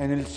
NLC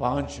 5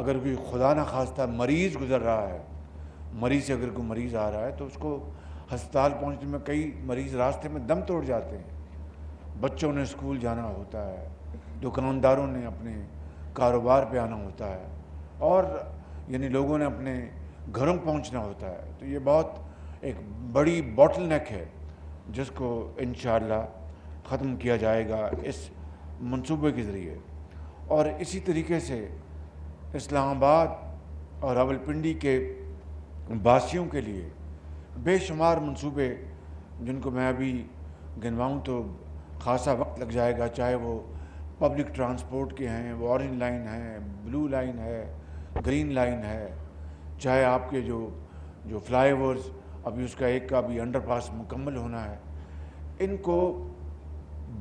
اگر کوئی خدا نہ خواستہ مریض گزر رہا ہے، مریض سے اگر کوئی مریض آ رہا ہے تو اس کو ہسپتال پہنچنے میں کئی مریض راستے میں دم توڑ جاتے ہیں، بچوں نے اسکول جانا ہوتا ہے، دکانداروں نے اپنے کاروبار پہ آنا ہوتا ہے، اور یعنی لوگوں نے اپنے گھروں پہنچنا ہوتا ہے. تو یہ بہت ایک بڑی باٹل نیک ہے جس کو انشاءاللہ ختم کیا جائے گا اس منصوبے کے ذریعے. اور اسی طریقے سے اسلام آباد اور راولپنڈی کے باسیوں کے لیے بے شمار منصوبے، جن کو میں ابھی گنواؤں تو خاصا وقت لگ جائے گا، چاہے وہ پبلک ٹرانسپورٹ کے ہیں، وہ اورنج لائن ہے، بلو لائن ہے، گرین لائن ہے، چاہے آپ کے جو فلائی اوورز، ابھی اس کا ایک کا بھی انڈر پاس مکمل ہونا ہے. ان کو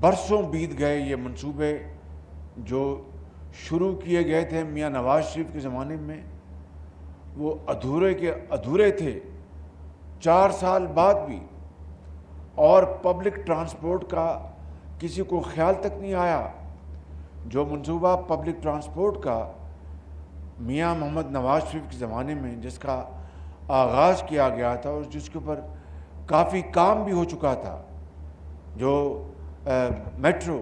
برسوں بیت گئے، یہ منصوبے جو شروع کیے گئے تھے میاں نواز شریف کے زمانے میں وہ ادھورے کے ادھورے تھے 4 سال بعد بھی، اور پبلک ٹرانسپورٹ کا کسی کو خیال تک نہیں آیا. جو منصوبہ پبلک ٹرانسپورٹ کا میاں محمد نواز شریف کے زمانے میں جس کا آغاز کیا گیا تھا اور جس کے اوپر کافی کام بھی ہو چکا تھا، جو میٹرو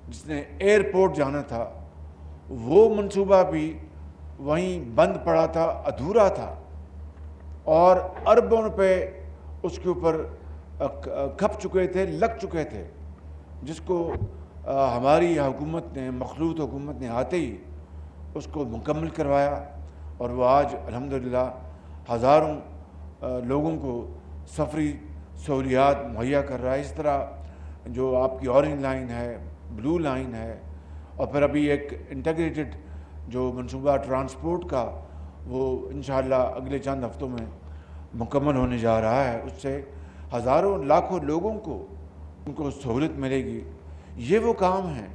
جس نے ایئرپورٹ جانا تھا، وہ منصوبہ بھی وہیں بند پڑا تھا، ادھورا تھا، اور اربوں روپے اس کے اوپر کھپ چکے تھے، لگ چکے تھے، جس کو ہماری حکومت نے، مخلوط حکومت نے آتے ہی اس کو مکمل کروایا، اور وہ آج الحمدللہ ہزاروں لوگوں کو سفری سہولیات مہیا کر رہا ہے. اس طرح جو آپ کی اورنج لائن ہے، بلو لائن ہے، اور پھر ابھی ایک انٹیگریٹڈ جو منصوبہ ٹرانسپورٹ کا وہ انشاءاللہ اگلے چند ہفتوں میں مکمل ہونے جا رہا ہے. اس سے ہزاروں لاکھوں لوگوں کو ان کو سہولت ملے گی. یہ وہ کام ہیں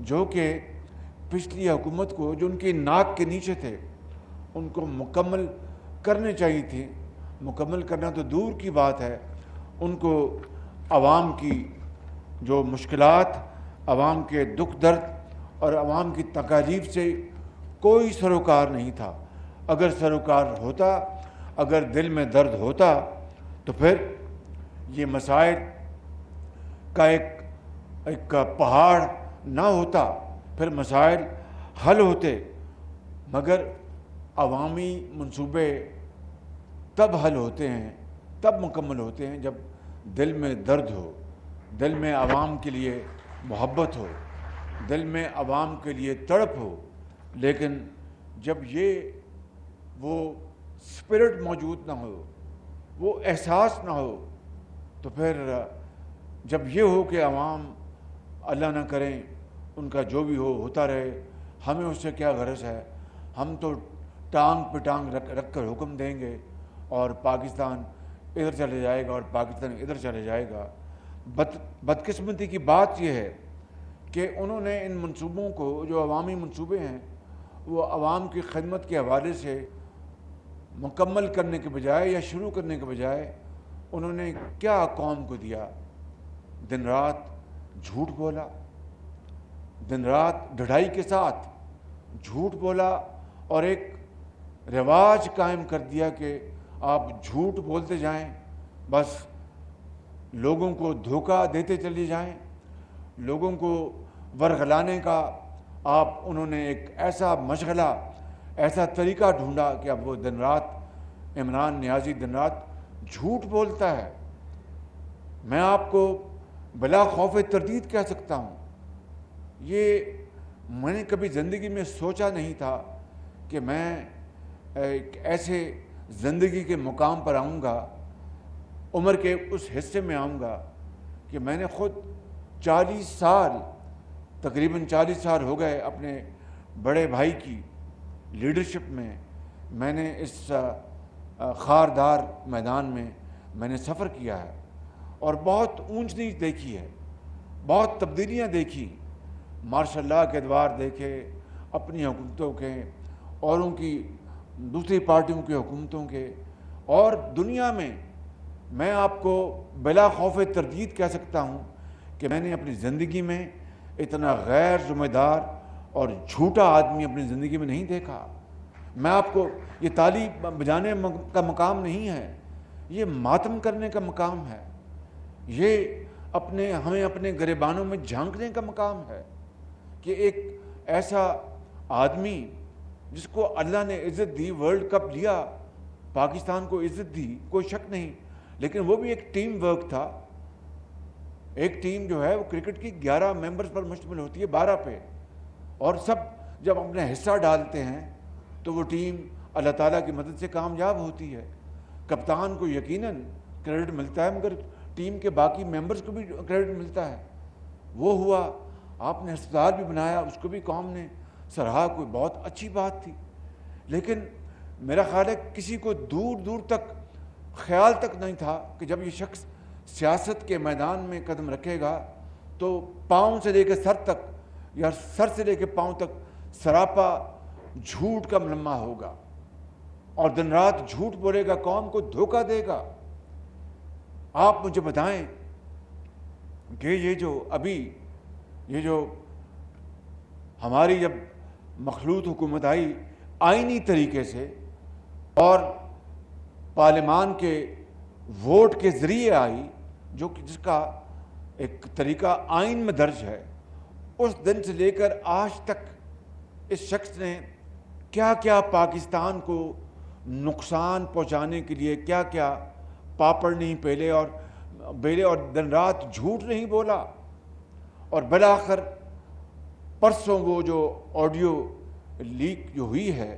جو کہ پچھلی حکومت کو، جو ان کی ناک کے نیچے تھے، ان کو مکمل کرنے چاہیے تھی. مکمل کرنا تو دور کی بات ہے، ان کو عوام کی جو مشکلات، عوام کے دکھ درد اور عوام کی تکالیف سے کوئی سروکار نہیں تھا. اگر سروکار ہوتا، اگر دل میں درد ہوتا تو پھر یہ مسائل کا ایک پہاڑ نہ ہوتا، پھر مسائل حل ہوتے. مگر عوامی منصوبے تب حل ہوتے ہیں، تب مکمل ہوتے ہیں جب دل میں درد ہو، دل میں عوام کے لیے محبت ہو، دل میں عوام کے لیے تڑپ ہو. لیکن جب وہ اسپرٹ موجود نہ ہو، وہ احساس نہ ہو، تو پھر جب یہ ہو کہ عوام اللہ نہ کریں ان کا جو بھی ہوتا رہے، ہمیں اس سے کیا غرض ہے، ہم تو ٹانگ پہ ٹانگ رکھ کر حکم دیں گے اور پاکستان ادھر چلے جائے گا اور پاکستان ادھر چلے جائے گا. بدقسمتی کی بات یہ ہے کہ انہوں نے ان منصوبوں کو، جو عوامی منصوبے ہیں، وہ عوام کی خدمت کے حوالے سے مکمل کرنے کے بجائے یا شروع کرنے کے بجائے انہوں نے کیا قوم کو دیا؟ دن رات جھوٹ بولا، دن رات ڈھڑائی کے ساتھ جھوٹ بولا، اور ایک رواج قائم کر دیا کہ آپ جھوٹ بولتے جائیں، بس لوگوں کو دھوکہ دیتے چلے جائیں، لوگوں کو ورغلانے کا انہوں نے ایک ایسا مشغلہ، ایسا طریقہ ڈھونڈا کہ اب وہ دن رات، عمران نیازی دن رات جھوٹ بولتا ہے. میں آپ کو بلا خوف تردید کہہ سکتا ہوں. یہ میں نے کبھی زندگی میں سوچا نہیں تھا کہ میں ایک ایسے زندگی کے مقام پر آؤں گا، عمر کے اس حصے میں آؤں گا کہ میں نے خود 40 سال، تقریباً 40 سال ہو گئے اپنے بڑے بھائی کی لیڈرشپ میں. میں نے اس خاردار میدان میں نے سفر کیا ہے اور بہت اونچ نیچ دیکھی ہے، بہت تبدیلیاں دیکھی، ماشاء اللہ کے ادوار دیکھے، اپنی حکومتوں کے، اوروں کی، دوسری پارٹیوں کی حکومتوں کے، اور دنیا میں آپ کو بلا خوف تردید کہہ سکتا ہوں کہ میں نے اپنی زندگی میں اتنا غیر ذمہ دار اور جھوٹا آدمی اپنی زندگی میں نہیں دیکھا. میں آپ کو یہ تالی بجانے کا مقام نہیں ہے، یہ ماتم کرنے کا مقام ہے، یہ ہمیں اپنے گریبانوں میں جھانکنے کا مقام ہے کہ ایک ایسا آدمی جس کو اللہ نے عزت دی، ورلڈ کپ لیا، پاکستان کو عزت دی، کوئی شک نہیں، لیکن وہ بھی ایک ٹیم ورک تھا۔ ایک ٹیم جو ہے وہ کرکٹ کی 11 ممبرز پر مشتمل ہوتی ہے، 12 پہ، اور سب جب اپنا حصہ ڈالتے ہیں تو وہ ٹیم اللہ تعالیٰ کی مدد سے کامیاب ہوتی ہے۔ کپتان کو یقیناً کریڈٹ ملتا ہے، مگر ٹیم کے باقی ممبرز کو بھی کریڈٹ ملتا ہے۔ وہ ہوا، آپ نے ہسپتال بھی بنایا، اس کو بھی قوم نے سراہا، کوئی بہت اچھی بات تھی، لیکن میرا خیال ہے کسی کو دور دور تک خیال تک نہیں تھا کہ جب یہ شخص سیاست کے میدان میں قدم رکھے گا تو پاؤں سے لے کے سر تک یا سر سے لے کے پاؤں تک سراپا جھوٹ کا ملمہ ہوگا، اور دن رات جھوٹ بولے گا، قوم کو دھوکہ دے گا۔ آپ مجھے بتائیں کہ یہ جو ہماری جب مخلوط حکومت آئی آئینی طریقے سے اور پارلیمان کے ووٹ کے ذریعے آئی، جس کا ایک طریقہ آئین میں درج ہے، اس دن سے لے کر آج تک اس شخص نے کیا کیا پاکستان کو نقصان پہنچانے کے لیے کیا کیا پاپڑ نہیں بیلے اور دن رات جھوٹ نہیں بولا، اور بالآخر پرسوں وہ جو آڈیو لیک جو ہوئی ہے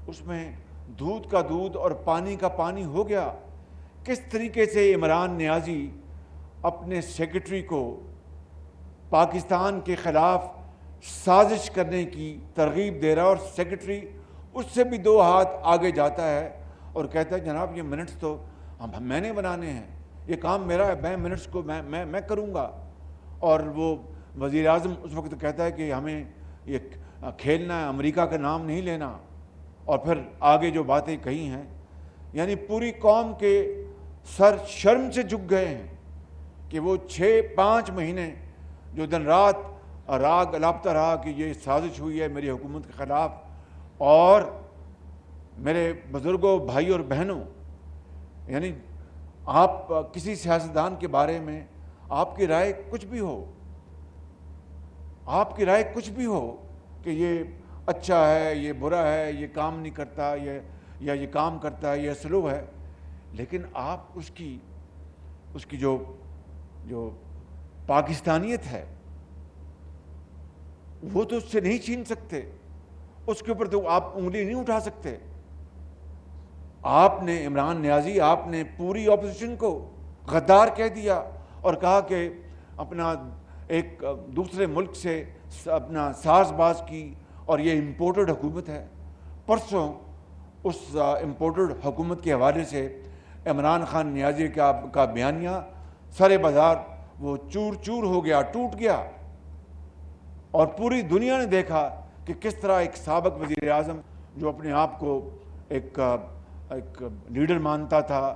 اس میں دودھ کا دودھ اور پانی کا پانی ہو گیا۔ کس طریقے سے عمران نیازی اپنے سیکرٹری کو پاکستان کے خلاف سازش کرنے کی ترغیب دے رہا ہے، اور سیکرٹری اس سے بھی 2 ہاتھ آگے جاتا ہے اور کہتا ہے جناب یہ منٹس تو میں نے بنانے ہیں، یہ کام میرا ہے، میں منٹس کو میں کروں گا۔ اور وہ وزیر اعظم اس وقت کہتا ہے کہ ہمیں یہ کھیلنا ہے، امریکہ کا نام نہیں لینا، اور پھر آگے جو باتیں کہی ہیں، یعنی پوری قوم کے سر شرم سے جھک گئے ہیں کہ وہ 5 مہینے جو دن رات راگ الاپتا رہا کہ یہ سازش ہوئی ہے میری حکومت کے خلاف۔ اور میرے بزرگوں، بھائی اور بہنوں، یعنی آپ کسی سیاستدان کے بارے میں آپ کی رائے کچھ بھی ہو کہ یہ اچھا ہے، یہ برا ہے، یہ کام نہیں کرتا، یا یہ کام کرتا ہے، یہ سلو ہے، لیکن آپ اس کی جو پاکستانیت ہے وہ تو اس سے نہیں چھین سکتے، اس کے اوپر تو آپ انگلی نہیں اٹھا سکتے۔ آپ نے عمران نیازی، آپ نے پوری اپوزیشن کو غدار کہہ دیا اور کہا کہ اپنا ایک دوسرے ملک سے اپنا ساز باز کی، اور یہ امپورٹڈ حکومت ہے۔ پرسوں اس امپورٹڈ حکومت کے حوالے سے عمران خان نیازی کا بیانیہ سر بازار وہ چور چور ہو گیا، ٹوٹ گیا، اور پوری دنیا نے دیکھا کہ کس طرح ایک سابق وزیر اعظم جو اپنے آپ کو ایک لیڈر مانتا تھا،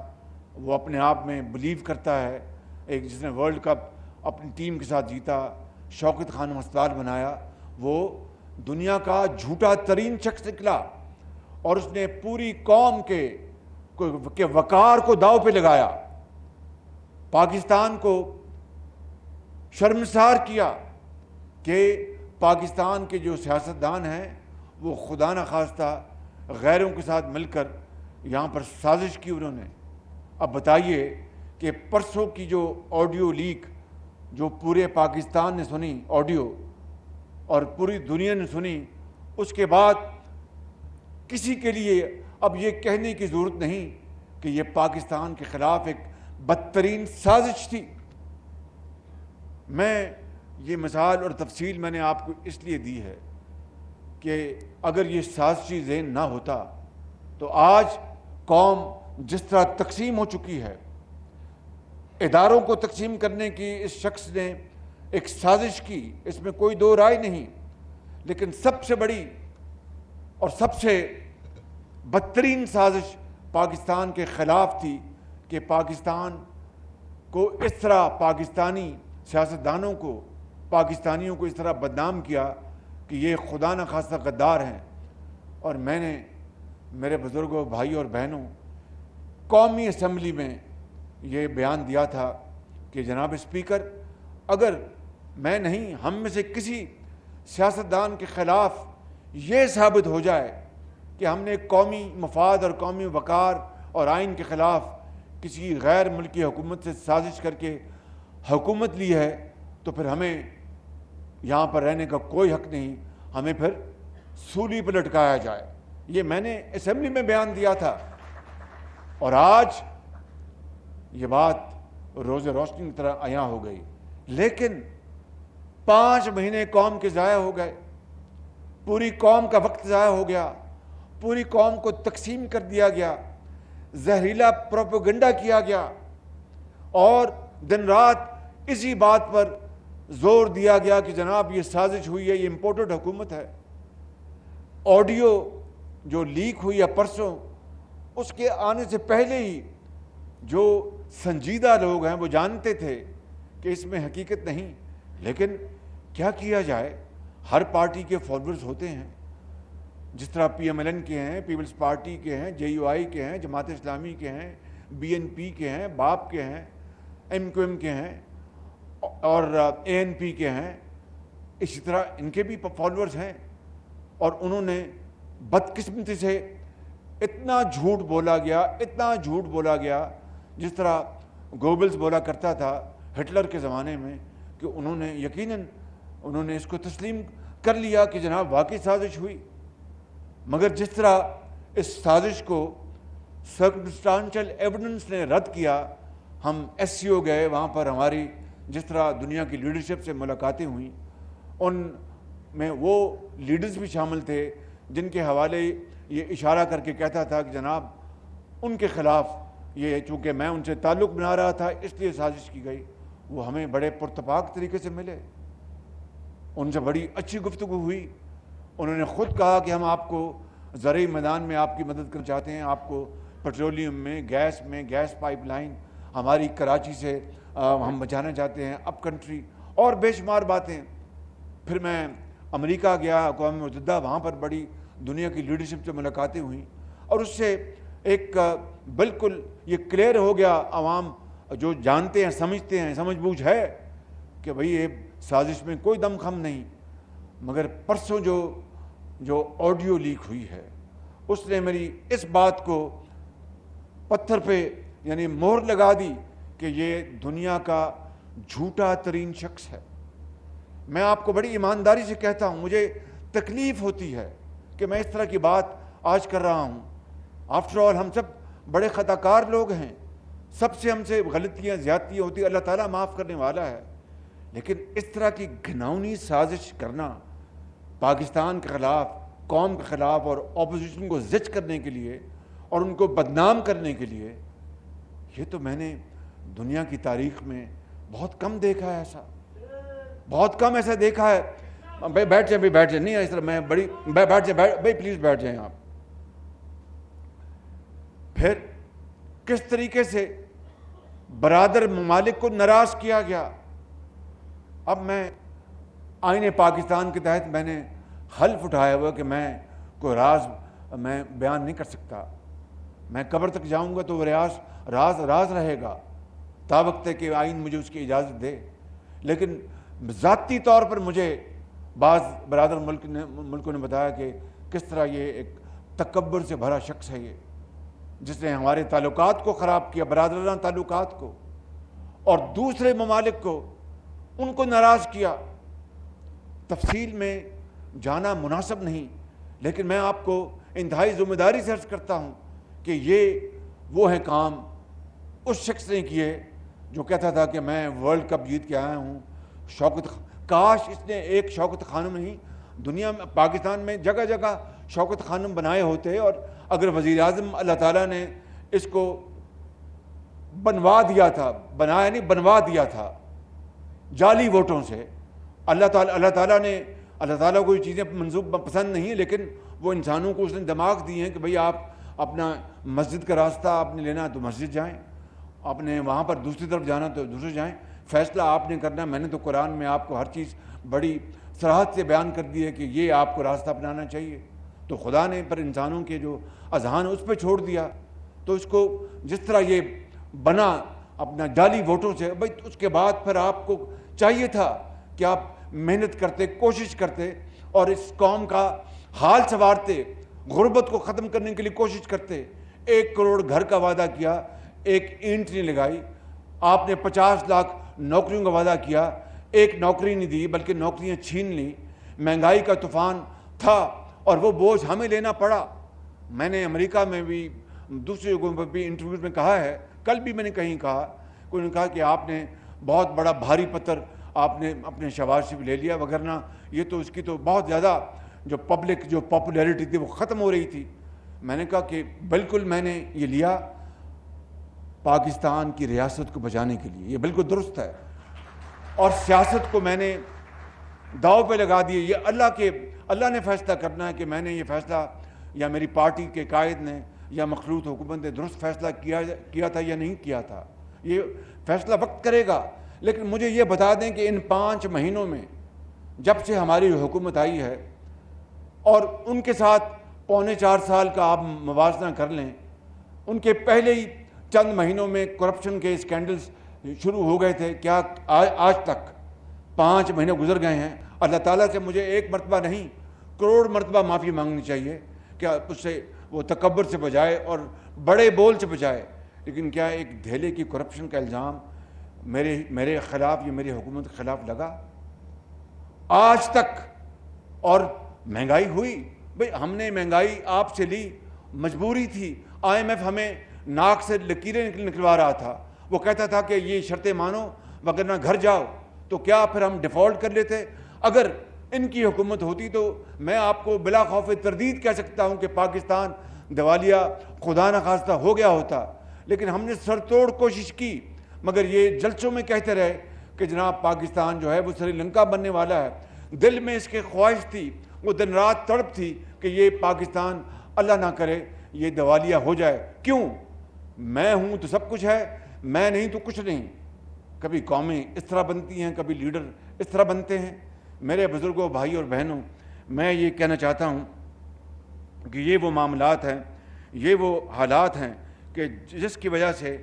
وہ اپنے آپ میں بلیو کرتا ہے، ایک جس نے ورلڈ کپ اپنی ٹیم کے ساتھ جیتا، شوکت خانم ہسپتال بنایا، وہ دنیا کا جھوٹا ترین شخص نکلا، اور اس نے پوری قوم کے وقار کو داؤ پہ لگایا، پاکستان کو شرمسار کیا کہ پاکستان کے جو سیاستدان ہیں وہ خدا نخواستہ غیروں کے ساتھ مل کر یہاں پر سازش کی انہوں نے۔ اب بتائیے کہ پرسوں کی جو آڈیو لیک جو پورے پاکستان نے سنی آڈیو اور پوری دنیا نے سنی، اس کے بعد کسی کے لیے اب یہ کہنے کی ضرورت نہیں کہ یہ پاکستان کے خلاف ایک بدترین سازش تھی۔ یہ مثال اور تفصیل میں نے آپ کو اس لیے دی ہے کہ اگر یہ سازشی ذہن نہ ہوتا تو آج قوم جس طرح تقسیم ہو چکی ہے، اداروں کو تقسیم کرنے کی اس شخص نے ایک سازش کی، اس میں کوئی 2 رائے نہیں، لیکن سب سے بڑی اور سب سے بدترین سازش پاکستان کے خلاف تھی کہ پاکستان کو اس طرح پاکستانی سیاستدانوں کو، پاکستانیوں کو اس طرح بدنام کیا کہ یہ خدا نخواستہ غدار ہیں۔ اور میں نے میرے بزرگوں، بھائی اور بہنوں، قومی اسمبلی میں یہ بیان دیا تھا کہ جناب اسپیکر، اگر میں نہیں، ہم میں سے کسی سیاستدان کے خلاف یہ ثابت ہو جائے کہ ہم نے قومی مفاد اور قومی وقار اور آئین کے خلاف کسی غیر ملکی حکومت سے سازش کر کے حکومت لی ہے، تو پھر ہمیں یہاں پر رہنے کا کوئی حق نہیں، ہمیں پھر سولی پہ لٹکایا جائے۔ یہ میں نے اسمبلی میں بیان دیا تھا، اور آج یہ بات روز روشنی کی طرح عیاں ہو گئی۔ لیکن 5 مہینے قوم کے ضائع ہو گئے، پوری قوم کا وقت ضائع ہو گیا، پوری قوم کو تقسیم کر دیا گیا، زہریلا پروپیگنڈا کیا گیا، اور دن رات اسی بات پر زور دیا گیا کہ جناب یہ سازش ہوئی ہے، یہ امپورٹڈ حکومت ہے۔ آڈیو جو لیک ہوئی ہے پرسوں، اس کے آنے سے پہلے ہی جو سنجیدہ لوگ ہیں وہ جانتے تھے کہ اس میں حقیقت نہیں، لیکن کیا کیا جائے، ہر پارٹی کے فالوورز ہوتے ہیں، جس طرح پی ایم ایل این کے ہیں، پیپلز پارٹی کے ہیں، جے یو آئی کے ہیں، جماعت اسلامی کے ہیں، بی این پی کے ہیں، باپ کے ہیں، ایم کیو ایم کے ہیں، اور اے این پی کے ہیں، اسی طرح ان کے بھی فالوورز ہیں۔ اور انہوں نے بدقسمتی سے اتنا جھوٹ بولا گیا، اتنا جھوٹ بولا گیا، جس طرح گوبلز بولا کرتا تھا ہٹلر کے زمانے میں، کہ انہوں نے یقیناً انہوں نے اس کو تسلیم کر لیا کہ جناب واقعی سازش ہوئی۔ مگر جس طرح اس سازش کو سرکمسٹانشل ایویڈنس نے رد کیا، ہم ایس سی او گئے، وہاں پر ہماری جس طرح دنیا کی لیڈرشپ سے ملاقاتیں ہوئیں، ان میں وہ لیڈرز بھی شامل تھے جن کے حوالے یہ اشارہ کر کے کہتا تھا کہ جناب ان کے خلاف یہ، چونکہ میں ان سے تعلق بنا رہا تھا اس لیے سازش کی گئی۔ وہ ہمیں بڑے پرتپاک طریقے سے ملے، ان سے بڑی اچھی گفتگو ہوئی، انہوں نے خود کہا کہ ہم آپ کو زرعی میدان میں آپ کی مدد کرنا چاہتے ہیں، آپ کو پیٹرولیم میں، گیس پائپ لائن ہماری کراچی سے ہم بچانا چاہتے ہیں، اپ کنٹری، اور بے شمار باتیں۔ پھر میں امریکہ گیا، اقوام متحدہ، وہاں پر بڑی دنیا کی لیڈرشپ سے ملاقاتیں ہوئیں، اور اس سے ایک بالکل یہ کلیئر ہو گیا، عوام جو جانتے ہیں، سمجھتے ہیں، سمجھ بوجھ ہے کہ بھئی یہ سازش میں کوئی دم خم نہیں۔ مگر پرسوں جو آڈیو لیک ہوئی ہے، اس نے میری اس بات کو پتھر پہ یعنی مہر لگا دی کہ یہ دنیا کا جھوٹا ترین شخص ہے۔ میں آپ کو بڑی ایمانداری سے کہتا ہوں، مجھے تکلیف ہوتی ہے کہ میں اس طرح کی بات آج کر رہا ہوں۔ آفٹر آل ہم سب بڑے خطا کار لوگ ہیں، سب سے ہم سے غلطیاں، زیادتیاں ہوتی ہیں، اللہ تعالیٰ معاف کرنے والا ہے، لیکن اس طرح کی گھناؤنی سازش کرنا پاکستان کے خلاف، قوم کے خلاف، اور اپوزیشن کو زج کرنے کے لیے اور ان کو بدنام کرنے کے لیے، یہ تو میں نے دنیا کی تاریخ میں بہت کم دیکھا ہے، ایسا بہت کم ایسا دیکھا ہے۔ بھائی بیٹھ جائیں، بیٹھ جائیں، نہیں اس طرح میں بڑی بیٹھ جائیں، بھائی پلیز بیٹھ جائیں آپ۔ پھر کس طریقے سے برادر ممالک کو ناراض کیا گیا۔ اب میں آئین پاکستان کے تحت میں نے حلف اٹھایا ہوا کہ میں کوئی راز میں بیان نہیں کر سکتا، میں قبر تک جاؤں گا تو وہ راز رہے گا تا وقت ہے کہ آئین مجھے اس کی اجازت دے۔ لیکن ذاتی طور پر مجھے بعض برادر ملکوں نے بتایا کہ کس طرح یہ ایک تکبر سے بھرا شخص ہے، یہ جس نے ہمارے تعلقات کو خراب کیا، برادرانہ تعلقات کو، اور دوسرے ممالک کو، ان کو ناراض کیا۔ تفصیل میں جانا مناسب نہیں، لیکن میں آپ کو انتہائی ذمہ داری سے عرض کرتا ہوں کہ یہ وہ ہیں کام اس شخص نے کیے جو کہتا تھا کہ میں ورلڈ کپ جیت کے آیا ہوں۔ کاش اس نے ایک شوکت خانم نہیں، دنیا میں، پاکستان میں جگہ جگہ شوکت خانم بنائے ہوتے، اور اگر وزیر اعظم اللہ تعالیٰ نے اس کو بنوا دیا تھا، بنایا نہیں بنوا دیا تھا جعلی ووٹوں سے، اللہ تعالیٰ کو یہ چیزیں منسوب پسند نہیں، لیکن وہ انسانوں کو اس نے دماغ دی ہیں کہ بھئی آپ اپنا مسجد کا راستہ آپ نے لینا تو مسجد جائیں، آپ نے وہاں پر دوسری طرف جانا تو دوسرے جائیں، فیصلہ آپ نے کرنا ہے۔ میں نے تو قرآن میں آپ کو ہر چیز بڑی صراحت سے بیان کر دی ہے کہ یہ آپ کو راستہ اپنانا چاہیے۔ تو خدا نے پر انسانوں کے جو اذہان اس پہ چھوڑ دیا. تو اس کو جس طرح یہ بنا اپنا جعلی ووٹوں سے، بھائی اس کے بعد پھر آپ کو چاہیے تھا کہ آپ محنت کرتے، کوشش کرتے اور اس قوم کا حال سنوارتے، غربت کو ختم کرنے کے لیے کوشش کرتے. 1 کروڑ گھر کا وعدہ کیا، ایک اینٹ نہیں لگائی. آپ نے 50 لاکھ نوکریوں کا وعدہ کیا، ایک نوکری نہیں دی بلکہ نوکریاں چھین لیں. مہنگائی کا طوفان تھا اور وہ بوجھ ہمیں لینا پڑا. میں نے امریکہ میں بھی دوسری جگہوں پر بھی انٹرویوز میں کہا ہے، کل بھی میں نے کہیں کہا، کوئی نے کہا کہ آپ نے بہت بڑا بھاری پتھر آپ نے اپنے شہباز شریف لے لیا، وگرنہ یہ تو اس کی تو بہت زیادہ جو پبلک جو پاپولیرٹی تھی وہ ختم ہو رہی تھی. میں نے کہا کہ بالکل میں نے یہ لیا پاکستان کی ریاست کو بچانے کے لیے، یہ بالکل درست ہے. اور سیاست کو میں نے داؤ پہ لگا دیے. یہ اللہ نے فیصلہ کرنا ہے کہ میں نے یہ فیصلہ یا میری پارٹی کے قائد نے یا مخلوط حکومت نے درست فیصلہ کیا تھا یا نہیں کیا تھا، یہ فیصلہ وقت کرے گا. لیکن مجھے یہ بتا دیں کہ ان 5 مہینوں میں جب سے ہماری حکومت آئی ہے اور ان کے ساتھ 3.25 سال کا آپ موازنہ کر لیں، ان کے پہلے ہی چند مہینوں میں کرپشن کے اسکینڈلز شروع ہو گئے تھے. کیا آج تک 5 مہینے گزر گئے ہیں. اللہ تعالیٰ سے مجھے 1 مرتبہ نہیں کروڑ مرتبہ معافی مانگنی چاہیے کہ اس سے وہ تکبر سے بجائے اور بڑے بول سے بجائے. لیکن کیا ایک دھیلے کی کرپشن کا الزام میرے خلاف یا میری حکومت کے خلاف لگا آج تک؟ اور مہنگائی ہوئی، بھئی ہم نے مہنگائی آپ سے لی، مجبوری تھی. IMF ہمیں ناک سے لکیریں نکلوا رہا تھا، وہ کہتا تھا کہ یہ شرطیں مانو وگرنہ گھر جاؤ. تو کیا پھر ہم ڈیفالٹ کر لیتے؟ اگر ان کی حکومت ہوتی تو میں آپ کو بلا خوف تردید کہہ سکتا ہوں کہ پاکستان دیوالیہ خدا نخواستہ ہو گیا ہوتا. لیکن ہم نے سر توڑ کوشش کی، مگر یہ جلسوں میں کہتے رہے کہ جناب پاکستان جو ہے وہ سری لنکا بننے والا ہے. دل میں اس کی خواہش تھی، وہ دن رات تڑپ تھی کہ یہ پاکستان اللہ نہ کرے یہ دیوالیہ ہو جائے. کیوں؟ میں ہوں تو سب کچھ ہے، میں نہیں تو کچھ نہیں. کبھی قومیں اس طرح بنتی ہیں، کبھی لیڈر اس طرح بنتے ہیں. میرے بزرگوں، بھائی اور بہنوں، میں یہ کہنا چاہتا ہوں کہ یہ وہ معاملات ہیں، یہ وہ حالات ہیں کہ جس کی وجہ سے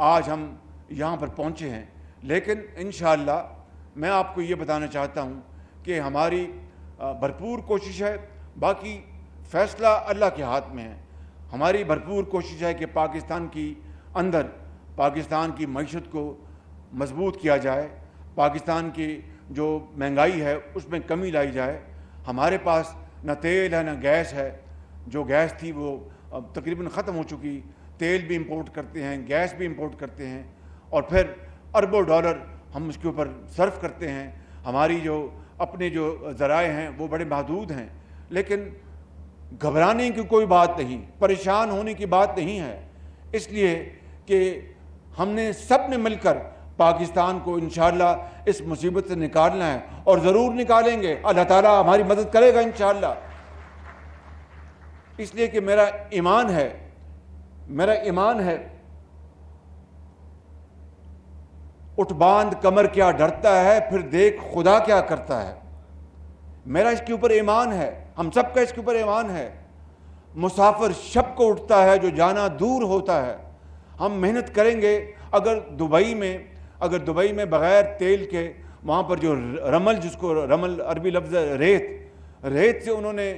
آج ہم یہاں پر پہنچے ہیں. لیکن انشاءاللہ میں آپ کو یہ بتانا چاہتا ہوں کہ ہماری بھرپور کوشش ہے. باقی فیصلہ اللہ کے ہاتھ میں ہے. ہماری بھرپور کوشش ہے کہ پاکستان کی اندر پاکستان کی معیشت کو مضبوط کیا جائے، پاکستان کی جو مہنگائی ہے اس میں کمی لائی جائے. ہمارے پاس نہ تیل ہے نہ گیس ہے. جو گیس تھی وہ تقریباً ختم ہو چکی. تیل بھی امپورٹ کرتے ہیں، گیس بھی امپورٹ کرتے ہیں اور پھر اربوں ڈالر ہم اس کے اوپر صرف کرتے ہیں. ہماری جو اپنے جو ذرائع ہیں وہ بڑے محدود ہیں. لیکن گھبرانے کی کوئی بات نہیں، پریشان ہونے کی بات نہیں ہے، اس لیے کہ ہم نے سب نے مل کر پاکستان کو انشاءاللہ اس مصیبت سے نکالنا ہے اور ضرور نکالیں گے. اللہ تعالیٰ ہماری مدد کرے گا انشاءاللہ. اس لیے کہ میرا ایمان ہے اٹھ باندھ کمر کیا ڈرتا ہے، پھر دیکھ خدا کیا کرتا ہے. میرا اس کے اوپر ایمان ہے، ہم سب کا اس کے اوپر ایمان ہے. مسافر شب کو اٹھتا ہے جو جانا دور ہوتا ہے. ہم محنت کریں گے. اگر دبئی میں بغیر تیل کے وہاں پر جو رمل، جس کو رمل عربی لفظ ہے ریت سے انہوں نے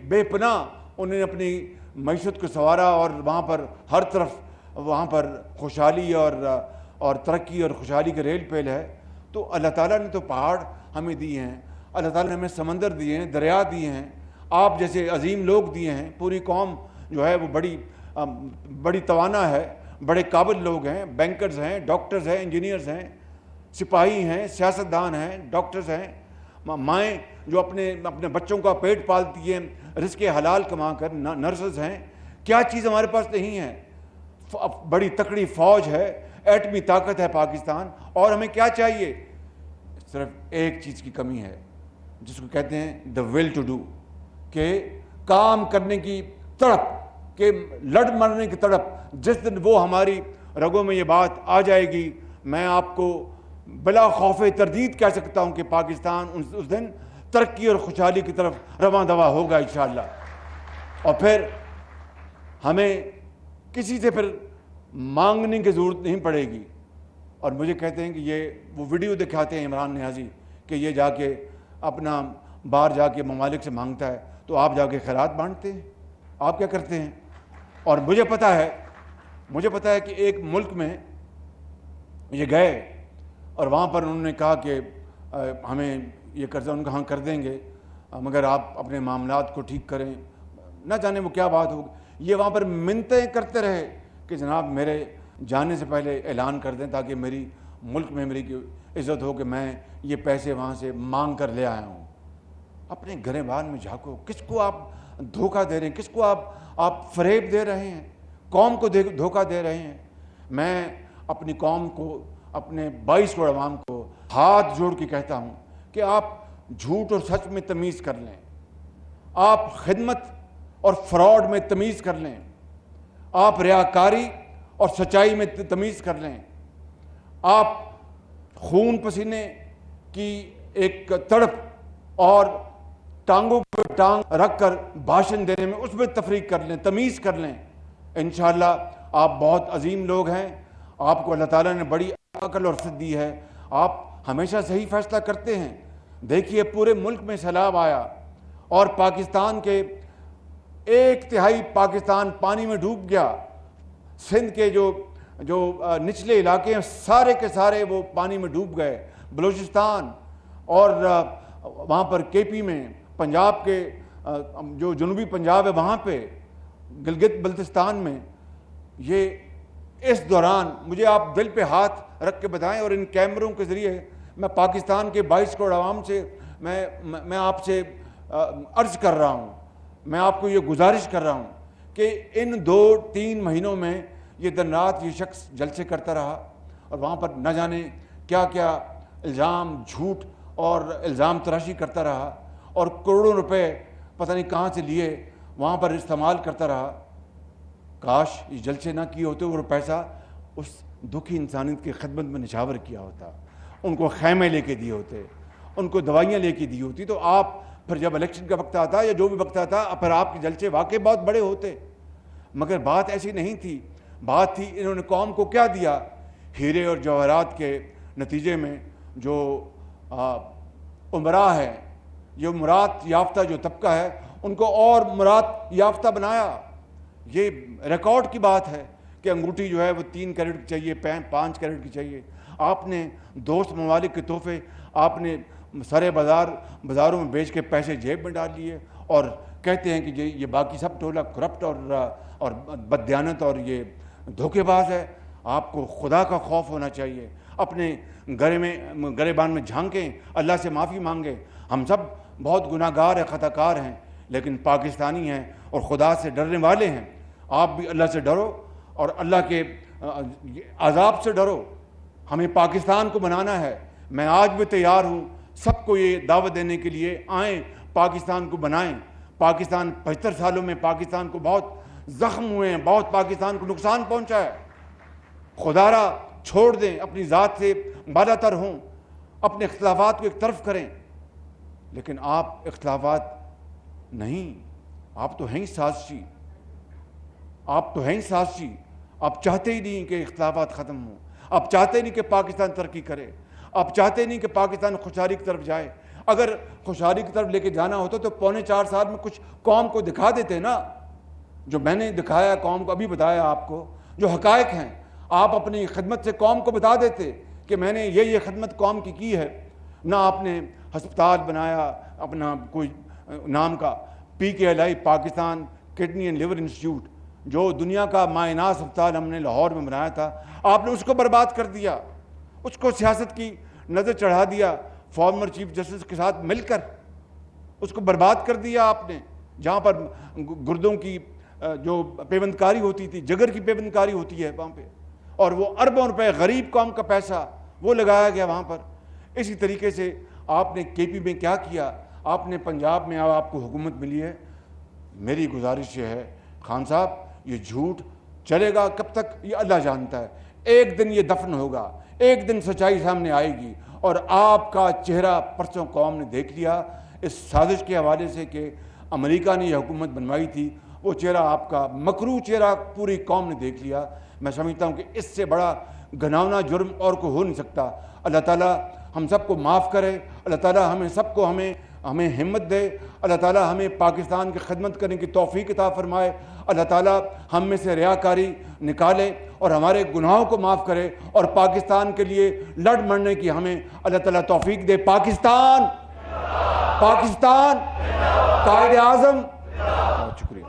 بے پناہ انہوں نے اپنی معیشت کو سنوارا اور وہاں پر ہر طرف وہاں پر خوشحالی اور ترقی اور خوشحالی کے ریل پیل ہے. تو اللہ تعالیٰ نے تو پہاڑ ہمیں دیے ہیں، اللہ تعالیٰ نے ہمیں سمندر دیے ہیں، دریا دیے ہیں، آپ جیسے عظیم لوگ دیے ہیں. پوری قوم جو ہے وہ بڑی توانا ہے، بڑے قابل لوگ ہیں، بینکرز ہیں، ڈاکٹرز ہیں، انجینئرز ہیں، سپاہی ہیں، سیاستدان ہیں، ڈاکٹرز ہیں، مائیں جو اپنے بچوں کا پیٹ پالتی ہیں رزق حلال کما کر، نرسز ہیں. کیا چیز ہمارے پاس نہیں ہے؟ بڑی تکڑی فوج ہے، ایٹمی طاقت ہے پاکستان. اور ہمیں کیا چاہیے؟ صرف ایک چیز کی کمی ہے جس کو کہتے ہیں دا ول ٹو ڈو، کہ کام کرنے کی تڑپ، کہ لڑ مرنے کی تڑپ. جس دن وہ ہماری رگوں میں یہ بات آ جائے گی، میں آپ کو بلا خوف تردید کہہ سکتا ہوں کہ پاکستان اس دن ترقی اور خوشحالی کی طرف رواں دواں ہوگا انشاءاللہ. اور پھر ہمیں کسی سے پھر مانگنے کی ضرورت نہیں پڑے گی. اور مجھے کہتے ہیں کہ یہ وہ ویڈیو دکھاتے ہیں عمران نیازی کہ یہ جا کے اپنا باہر جا کے ممالک سے مانگتا ہے، تو آپ جا کے خیرات بانٹتے ہیں. آپ کیا کرتے ہیں؟ اور مجھے پتہ ہے کہ ایک ملک میں یہ گئے اور وہاں پر انہوں نے کہا کہ ہمیں یہ قرضہ، ان کا ہاں کر دیں گے مگر آپ اپنے معاملات کو ٹھیک کریں. نہ جانے وہ کیا بات ہوگی. یہ وہاں پر منتیں کرتے رہے کہ جناب میرے جانے سے پہلے اعلان کر دیں تاکہ میری ملک میں میری عزت ہو کہ میں یہ پیسے وہاں سے مانگ کر لے آیا ہوں. اپنے گریبان میں جھانکو. کس کو آپ دھوکہ دے رہے ہیں؟ کس کو آپ فریب دے رہے ہیں؟ قوم کو دھوکہ دے رہے ہیں. میں اپنی قوم کو، اپنے 22 کروڑ عوام کو ہاتھ جوڑ کے کہتا ہوں کہ آپ جھوٹ اور سچ میں تمیز کر لیں. آپ خدمت اور فراڈ میں تمیز کر لیں. آپ ریاکاری اور سچائی میں تمیز کر لیں. آپ خون پسینے کی ایک تڑپ اور ٹانگوں پہ ٹانگ رکھ کر بھاشن دینے میں اس میں تفریق کر لیں، تمیز کر لیں. انشاءاللہ آپ بہت عظیم لوگ ہیں. آپ کو اللہ تعالیٰ نے بڑی عقل اور فطرت دی ہے. آپ ہمیشہ صحیح فیصلہ کرتے ہیں. دیکھیے پورے ملک میں سیلاب آیا اور پاکستان کے 1/3 پاکستان پانی میں ڈوب گیا. سندھ کے جو نچلے علاقے ہیں سارے کے سارے وہ پانی میں ڈوب گئے. بلوچستان اور وہاں پر کے پی میں، پنجاب کے جو جنوبی پنجاب ہے وہاں پہ، گلگت بلتستان میں. یہ اس دوران مجھے آپ دل پہ ہاتھ رکھ کے بتائیں، اور ان کیمروں کے ذریعے میں پاکستان کے 22 کروڑ عوام سے میں آپ سے عرض کر رہا ہوں، میں آپ کو یہ گزارش کر رہا ہوں کہ ان 2-3 مہینوں میں یہ دن رات یہ شخص جلسے کرتا رہا اور وہاں پر نہ جانے کیا کیا الزام، جھوٹ اور الزام تراشی کرتا رہا اور کروڑوں روپے پتہ نہیں کہاں سے لیے وہاں پر استعمال کرتا رہا. کاش یہ جلسے نہ کیے ہوتے اور پیسہ اس دکھی انسانیت کی خدمت میں نچھاور کیا ہوتا، ان کو خیمے لے کے دیے ہوتے، ان کو دوائیاں لے کے دی ہوتی، تو آپ پھر جب الیکشن کا وقت آتا یا جو بھی وقت آتا پھر آپ کے جلسے واقعی بہت بڑے ہوتے. مگر بات ایسی نہیں تھی. بات تھی انہوں نے قوم کو کیا دیا. ہیرے اور جواہرات کے نتیجے میں جو عمرا ہے، یہ مراد یافتہ جو طبقہ ہے، ان کو اور مراد یافتہ بنایا. یہ ریکارڈ کی بات ہے کہ انگوٹھی جو ہے وہ 3 کیرٹ کی چاہیے، 5 کیرٹ کی چاہیے. آپ نے دوست ممالک کے تحفے آپ نے سارے بازاروں میں بیچ کے پیسے جیب میں ڈال لیے اور کہتے ہیں کہ یہ باقی سب ٹولہ کرپٹ اور بددیانت اور یہ دھوکے باز ہے. آپ کو خدا کا خوف ہونا چاہیے. اپنے گریبان میں جھانکیں، اللہ سے معافی مانگیں. ہم سب بہت گناہ گار ہیں، خطا کار ہیں، لیکن پاکستانی ہیں اور خدا سے ڈرنے والے ہیں. آپ بھی اللہ سے ڈرو اور اللہ کے عذاب سے ڈرو. ہمیں پاکستان کو بنانا ہے. میں آج بھی تیار ہوں سب کو یہ دعوت دینے کے لیے، آئیں پاکستان کو بنائیں. پاکستان 75 سالوں میں پاکستان کو بہت زخم ہوئے ہیں، بہت پاکستان کو نقصان پہنچا ہے. خدا را چھوڑ دیں، اپنی ذات سے بالا تر ہوں، اپنے اختلافات کو ایک طرف کریں. لیکن آپ اختلافات نہیں، آپ تو ہیں سازشی. آپ چاہتے ہی نہیں کہ اختلافات ختم ہوں. آپ چاہتے نہیں کہ پاکستان ترقی کرے. آپ چاہتے نہیں کہ پاکستان خوشحالی کی طرف جائے. اگر خوشحالی کی طرف لے کے جانا ہوتا تو 3.25 سال میں کچھ قوم کو دکھا دیتے نا. جو میں نے دکھایا قوم کو، ابھی بتایا آپ کو جو حقائق ہیں، آپ اپنی خدمت سے قوم کو بتا دیتے کہ میں نے یہ خدمت قوم کی ہے. نہ آپ نے ہسپتال بنایا اپنا کوئی نام کا، PKLI Pakistan kidney and liver institute, جو دنیا کا مایناز ہسپتال ہم نے لاہور میں بنایا تھا، آپ نے اس کو برباد کر دیا. اس کو سیاست کی نظر چڑھا دیا، فارمر چیف جسٹس کے ساتھ مل کر اس کو برباد کر دیا آپ نے. جہاں پر گردوں کی جو پیوندکاری ہوتی تھی، جگر کی پیوندکاری ہوتی ہے وہاں پہ، اور وہ اربوں روپے غریب قوم کا پیسہ وہ لگایا گیا وہاں پر. اسی طریقے سے آپ نے KP میں کیا کیا. آپ نے پنجاب میں آپ کو حکومت ملی ہے. میری گزارش یہ ہے خان صاحب، یہ جھوٹ چلے گا کب تک یہ اللہ جانتا ہے. ایک دن یہ دفن ہوگا، ایک دن سچائی سامنے آئے گی. اور آپ کا چہرہ پرسوں قوم نے دیکھ لیا اس سازش کے حوالے سے کہ امریکہ نے یہ حکومت بنوائی تھی وہ چہرہ آپ کا مکروہ چہرہ پوری قوم نے دیکھ لیا. میں سمجھتا ہوں کہ اس سے بڑا گھناؤنا جرم اور کو ہو نہیں سکتا. اللہ تعالیٰ ہم سب کو معاف کرے. اللہ تعالیٰ ہمیں سب کو ہمیں ہمت دے. اللہ تعالیٰ ہمیں پاکستان کی خدمت کرنے کی توفیق عطا فرمائے. اللہ تعالیٰ ہم میں سے ریاکاری نکالے اور ہمارے گناہوں کو معاف کرے اور پاکستان کے لیے لڑ مرنے کی ہمیں اللہ تعالیٰ توفیق دے. پاکستان قائد اعظم. بہت شکریہ.